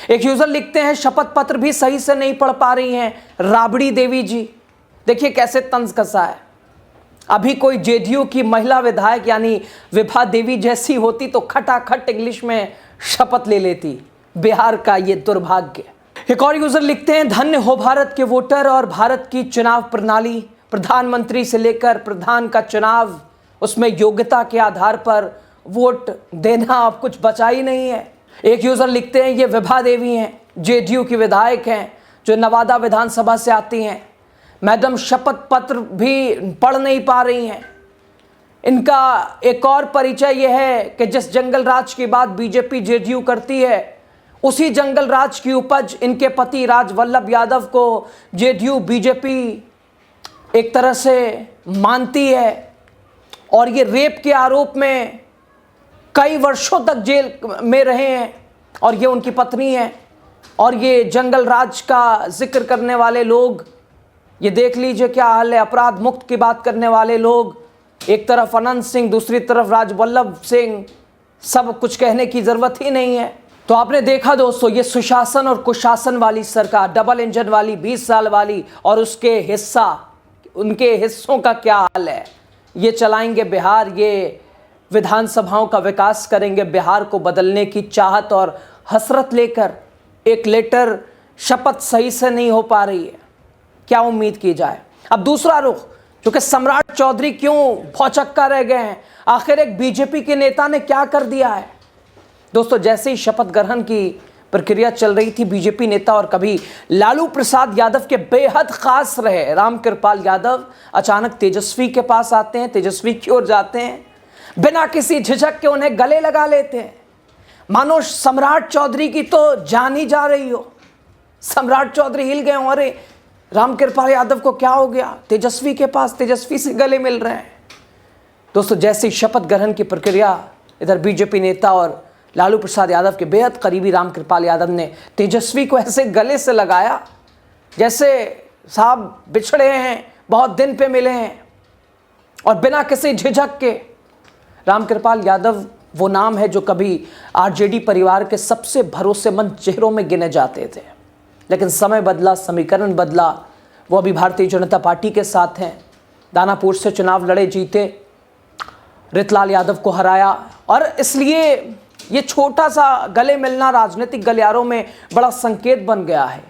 एक यूजर लिखते हैं शपथ पत्र भी सही से नहीं पढ़ पा रही हैं राबड़ी देवी जी। देखिए कैसे तंज कसा है। अभी कोई जेडीयू की महिला विधायक यानी विभा देवी जैसी होती तो खटाखट इंग्लिश में शपथ ले लेती। बिहार का ये दुर्भाग्य। एक और यूजर लिखते हैं धन्य हो भारत के वोटर और भारत की चुनाव प्रणाली। प्रधानमंत्री से लेकर प्रधान का चुनाव, उसमें योग्यता के आधार पर वोट देना अब कुछ बचा ही नहीं है। एक यूजर लिखते हैं ये विभा देवी हैं, जेडीयू की विधायक हैं जो नवादा विधानसभा से आती हैं। मैडम शपथ पत्र भी पढ़ नहीं पा रही हैं। इनका एक और परिचय यह है कि जिस जंगल राज की बात बीजेपी जेडीयू करती है, उसी जंगल राज की उपज इनके पति राजवल्लभ यादव को जेडीयू बीजेपी एक तरह से मानती है। और ये रेप के आरोप में कई वर्षों तक जेल में रहे हैं और ये उनकी पत्नी है। और ये जंगल राज का जिक्र करने वाले लोग, ये देख लीजिए क्या हाल है। अपराध मुक्त की बात करने वाले लोग, एक तरफ अनंत सिंह, दूसरी तरफ राजवल्लभ सिंह, सब कुछ कहने की जरूरत ही नहीं है। तो आपने देखा दोस्तों, ये सुशासन और कुशासन वाली सरकार, डबल इंजन वाली, 20 साल वाली, और उसके हिस्सा, उनके हिस्सों का क्या हाल है। ये चलाएंगे बिहार, ये विधानसभाओं का विकास करेंगे, बिहार को बदलने की चाहत और हसरत लेकर एक लेटर शपथ सही से नहीं हो पा रही है। क्या उम्मीद की जाए। अब दूसरा रुख, क्योंकि सम्राट चौधरी क्यों भौचक्का रह गए हैं, आखिर एक बीजेपी के नेता ने क्या कर दिया है। दोस्तों, जैसे ही शपथ ग्रहण की प्रक्रिया चल रही थी, बीजेपी नेता और कभी लालू प्रसाद यादव के बेहद खास रहे रामकृपाल यादव अचानक तेजस्वी के पास आते हैं, तेजस्वी की ओर जाते हैं, बिना किसी झिझक के उन्हें गले लगा लेते हैं, मानो सम्राट चौधरी की तो जान ही जा रही हो। सम्राट चौधरी हिल गए, अरे रामकृपाल यादव को क्या हो गया, तेजस्वी के पास, तेजस्वी से गले मिल रहे हैं। दोस्तों, जैसे शपथ ग्रहण की प्रक्रिया, इधर बीजेपी नेता और लालू प्रसाद यादव के बेहद करीबी रामकृपाल यादव ने तेजस्वी को ऐसे गले से लगाया जैसे साहब बिछड़े हैं, बहुत दिन पे मिले हैं, और बिना किसी झिझक के। रामकृपाल यादव वो नाम है जो कभी आरजेडी परिवार के सबसे भरोसेमंद चेहरों में गिने जाते थे, लेकिन समय बदला, समीकरण बदला। वो अभी भारतीय जनता पार्टी के साथ हैं। दानापुर से चुनाव लड़े, जीते, रितलाल यादव को हराया, और इसलिए ये छोटा सा गले मिलना राजनीतिक गलियारों में बड़ा संकेत बन गया है